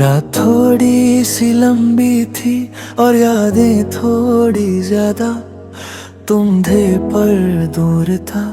रात थोड़ी सी लंबी थी और यादें थोड़ी ज्यादा। तुम थे पर दूर था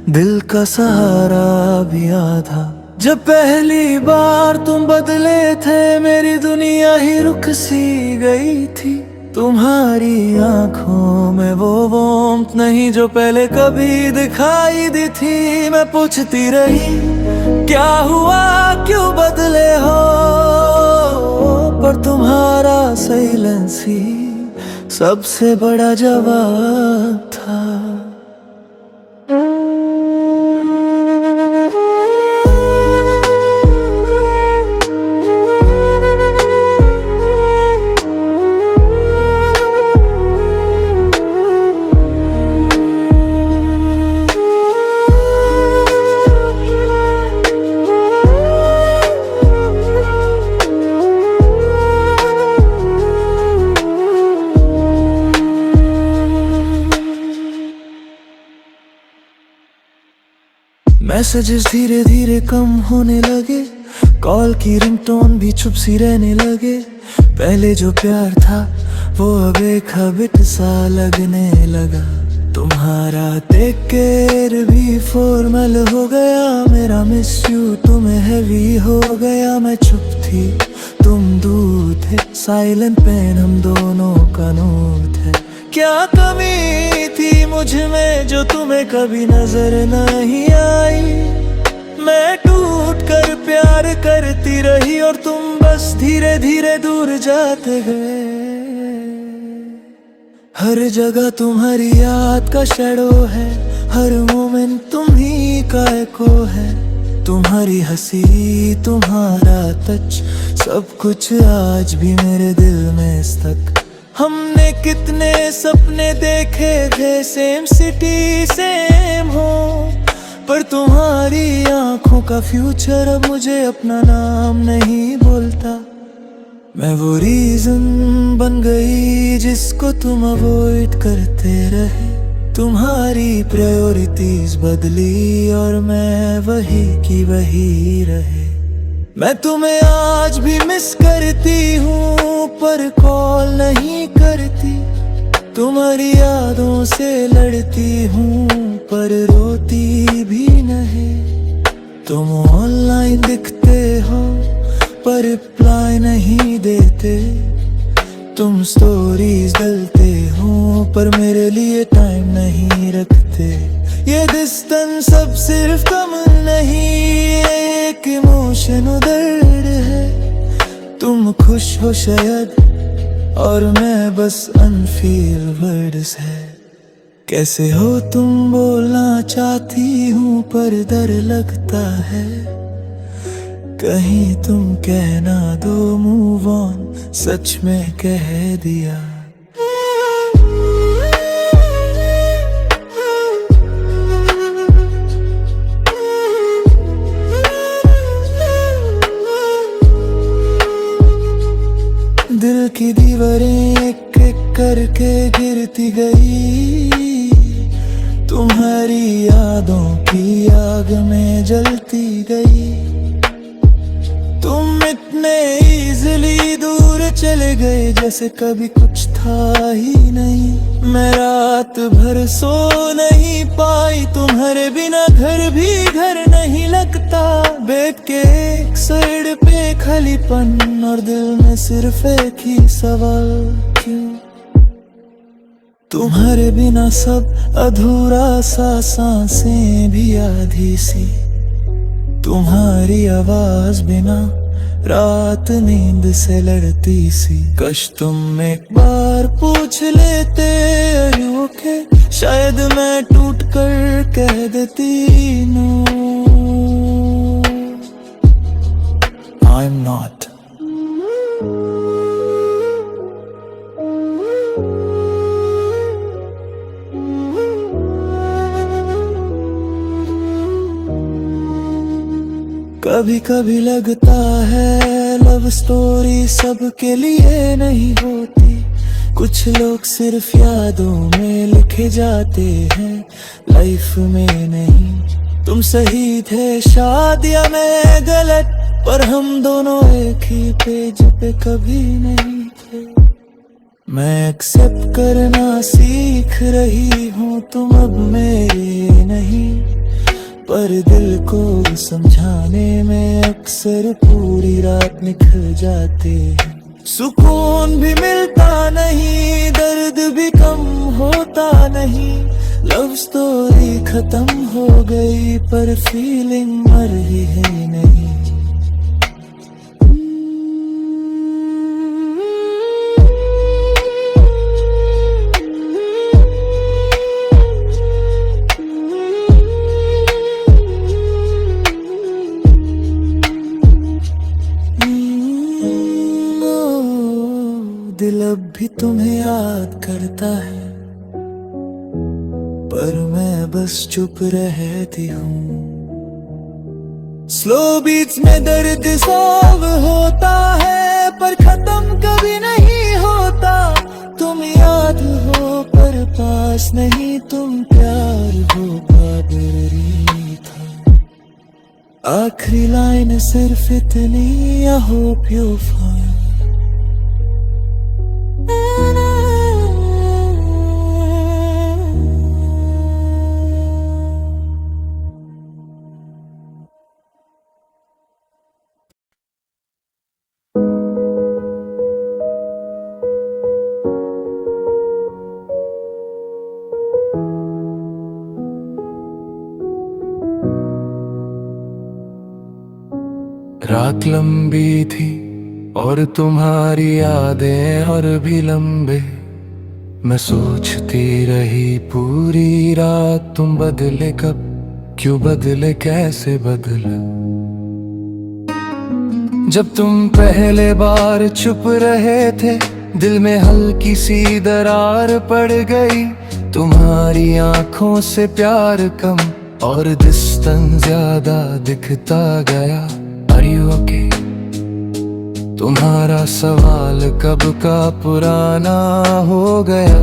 दिल का सहारा भी आधा। जब पहली बार तुम बदले थे मेरी दुनिया ही रुक सी गई थी। तुम्हारी आंखों में वो वार्मथ नहीं जो पहले कभी दिखाई दी थी। मैं पूछती रही क्या हुआ क्यों बदले हो, पर तुम्हारा साइलेंस ही सबसे बड़ा जवाब था। मैसेजेस धीरे धीरे कम होने लगे, कॉल की रिंगटोन भी चुप सी रहने लगे। पहले जो प्यार था वो अब एक हैबिट सा लगने लगा। तुम्हारा टेक केयर भी फॉर्मल हो गया, मेरा मिस यू तुम्हें हैवी हो गया। मैं चुप थी तुम दूर थे, साइलेंट पेन हम दोनों का नोट है। क्या कमी थी मुझ में जो तुम्हें कभी नजर नहीं आई। मैं टूट कर प्यार करती रही और तुम बस धीरे धीरे दूर जाते गए। हर जगह तुम्हारी याद का शैडो है, हर मोमेंट तुम ही का एको है। तुम्हारी हंसी तुम्हारा टच सब कुछ आज भी मेरे दिल में स्टक। हमने कितने सपने देखे थे, सेम सिटी सेम हो, पर तुम्हारी आंखों का फ्यूचर अब मुझे अपना नाम नहीं बोलता। मैं वो रीजन बन गई जिसको तुम अवॉइड करते रहे। तुम्हारी प्रायोरिटीज बदली और मैं वही की वही रहे। मैं तुम्हें आज भी मिस करती हूँ पर कॉल नहीं करती। तुम्हारी यादों से लड़ती हूँ पर रोती भी नहीं। तुम ऑनलाइन दिखते हो पर रिप्लाई नहीं देते। तुम स्टोरीज डालते हो पर मेरे लिए टाइम नहीं रखते। ये डिस्टेंस सब सिर्फ कम नहीं, एक इमोशनल दर्द है। तुम खुश हो शायद और मैं बस अनफील वर्ड्स है। कैसे हो तुम बोलना चाहती हूँ पर डर लगता है कहीं तुम कहना दो मूव ऑन, सच में कह दिया। दिल की दीवारें एक एक करके गिरती गई। तुम्हारी यादों की आग में जलती गई। तुम इतने इजीली दूर चले गए जैसे कभी कुछ था ही नहीं। मैं रात भर सो नहीं पाई, तुम्हारे बिना घर भी घर नहीं लगता। बेड के एक साइड पे खालीपन और दिल में सिर्फ एक ही सवाल, क्यों? तुम्हारे बिना सब अधूरा सा, सांसें भी आधी सी। तुम्हारी आवाज बिना रात नींद से लड़ती सी। कश तुम एक बार पूछ लेते Are you okay? शायद मैं टूट कर कह देती No, I'm not। कभी कभी लगता है लव स्टोरी सबके लिए नहीं होती। कुछ लोग सिर्फ यादों में लिखे जाते हैं, लाइफ में नहीं। तुम सही थे शायद या मैं गलत, पर हम दोनों एक ही पेज पे कभी नहीं थे। मैं एक्सेप्ट करना सीख रही हूँ, तुम अब मेरे नहीं, पर दिल को समझाने में अक्सर पूरी रात निकल जाते हैं। सुकून भी मिलता नहीं, दर्द भी कम होता नहीं। लव स्टोरी खत्म हो गई, पर फीलिंग मर ही है नहीं। दिल अब भी तुम्हें याद करता है, पर मैं बस चुप रहती हूँ। स्लो बीट्स में दर्द सॉल्व होता है, पर खत्म कभी नहीं होता। तुम याद हो पर पास नहीं, तुम प्यार हो काबिल था। आखिरी लाइन सिर्फ इतनी, I hope you're fine। रात लंबी थी और तुम्हारी यादें और भी लंबे। मैं सोचती रही पूरी रात, तुम बदले कब, क्यों बदले, कैसे बदले। जब तुम पहले बार चुप रहे थे, दिल में हल्की सी दरार पड़ गई। तुम्हारी आंखों से प्यार कम और डिस्टेंस ज्यादा दिखता गया। Are you okay? तुम्हारा सवाल कब का पुराना हो गया।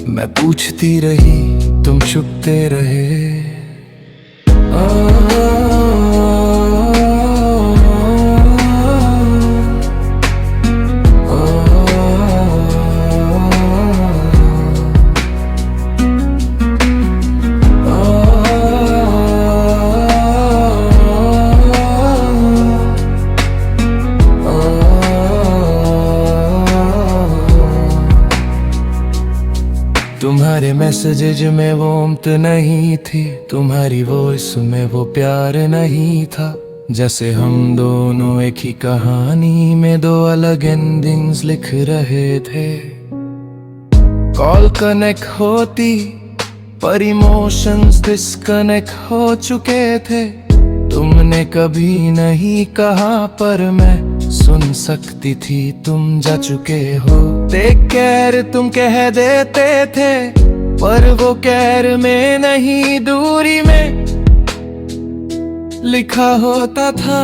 मैं पूछती रही, तुम चुपते रहे। तुम्हारे मैसेजेज में वो उम्मीद नहीं थी, तुम्हारी वॉइस में वो प्यार नहीं था। जैसे हम दोनों एक ही कहानी में दो अलग एंडिंग्स लिख रहे थे। कॉल कनेक्ट होती पर इमोशंस डिस्कनेक्ट हो चुके थे। तुमने कभी नहीं कहा पर मैं सुन सकती थी, तुम जा चुके हो। टेक केयर तुम कह देते थे, पर वो केयर में नहीं दूरी में लिखा होता था।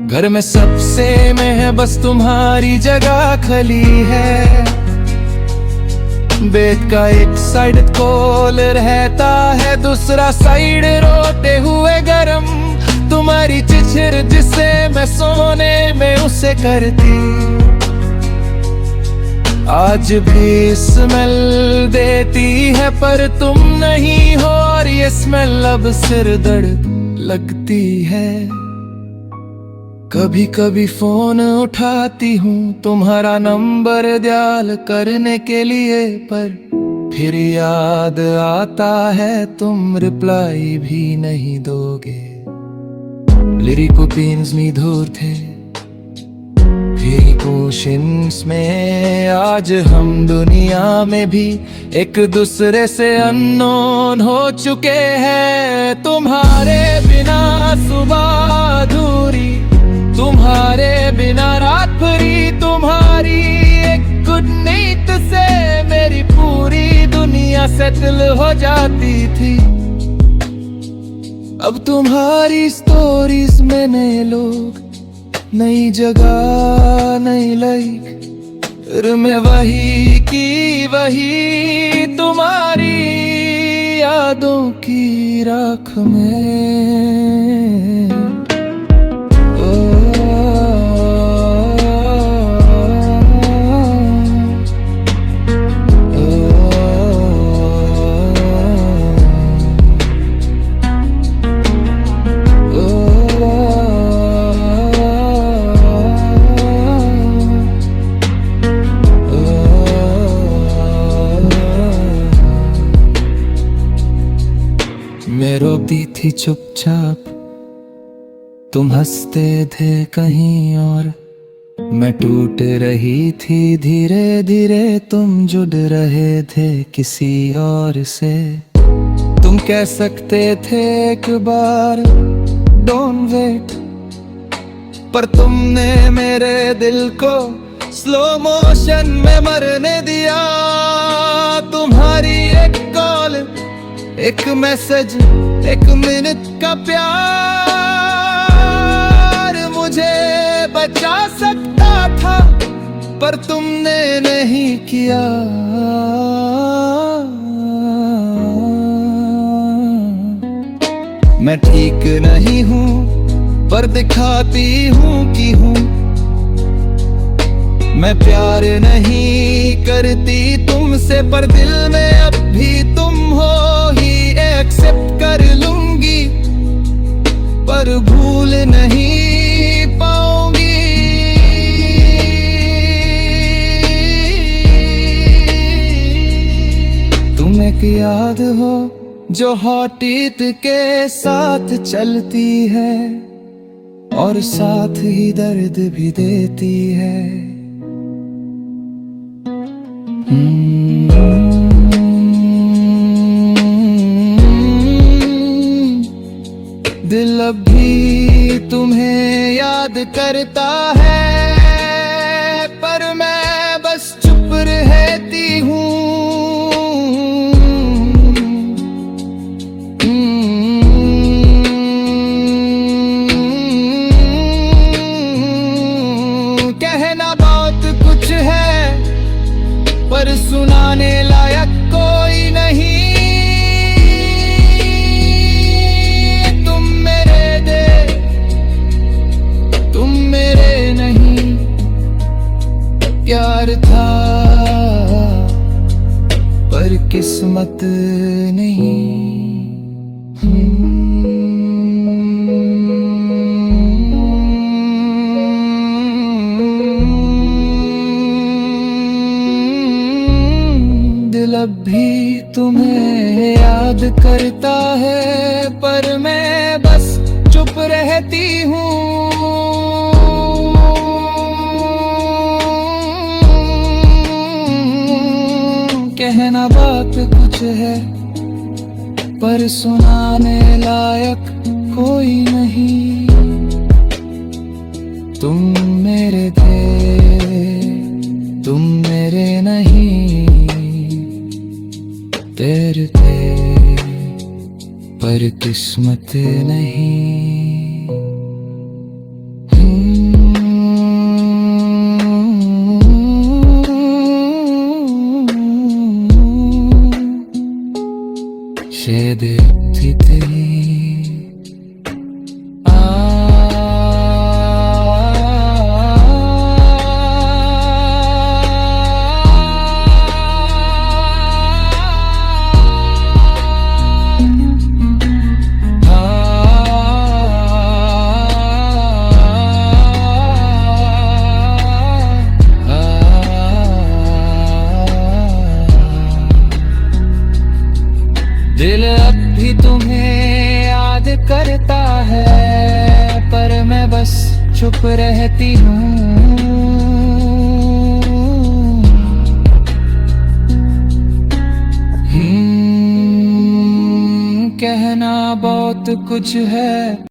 घर में सबसे में है बस तुम्हारी जगह खली है। बेड का एक साइड कॉल रहता है, दूसरा साइड रोते हुए गरम। तुम्हारी चिचिर जिसे मैं सोने में उसे करती, आज भी स्मेल देती है पर तुम नहीं हो। और ये स्मेल अब सिर दर्द लगती है। कभी कभी फोन उठाती हूँ तुम्हारा नंबर डायल करने के लिए, पर फिर याद आता है तुम रिप्लाई भी नहीं दोगे। लिरिको पेन्स में दूर थे, फिर कोशिश में आज हम दुनिया में भी एक दूसरे से अननोन हो चुके हैं। तुम्हारे बिना सुबह अधूरी, तुम्हारे बिना रात भरी, तुम्हारी एक गुड नाइट से मेरी पूरी दुनिया सेटल हो जाती थी। अब तुम्हारी स्टोरीज में नए लोग, नई जगह, नई लाइक, मैं वही की वही तुम्हारी यादों की राख में। ओ, मैं रोती थी चुपचाप, तुम हंसते थे कहीं और। मैं टूट रही थी धीरे धीरे, तुम जुड़ रहे थे किसी और से। तुम कह सकते थे एक बार डोंट वेट, पर तुमने मेरे दिल को स्लो मोशन में मरने दिया। तुम्हारी एक कॉल, एक मैसेज, एक मिनट का प्यार मुझे बचा सकता था, पर तुमने नहीं किया। मैं ठीक नहीं हूँ, पर दिखाती हूँ कि हूँ। मैं प्यार नहीं करती तुमसे, पर दिल में अब भी तुम हो ही एक्सेप्ट कर लूंगी, पर भूल नहीं पाऊंगी। तुम एक याद हो जो हॉट के साथ चलती है, और साथ ही दर्द भी देती है। दिल अब भी तुम्हें याद करता है, पर मैं बस चुप रहती हूँ। कहना बहुत कुछ है, पर सुनाने लायक कोई नहीं। तुम मेरे थे, तुम मेरे नहीं। प्यार था पर किस्मत नहीं। दिल अब भी तुम्हें याद करता है, पर मैं बस चुप रहती हूँ। कहना बात कुछ है, पर सुनाने लायक कोई नहीं। तुम मेरे थे, तुम मेरे नहीं। तेरे थे पर किस्मत नहीं। शायद थी तेरी दिल अब भी तुम्हें याद करता है, पर मैं बस चुप रहती हूँ। कहना बहुत कुछ है।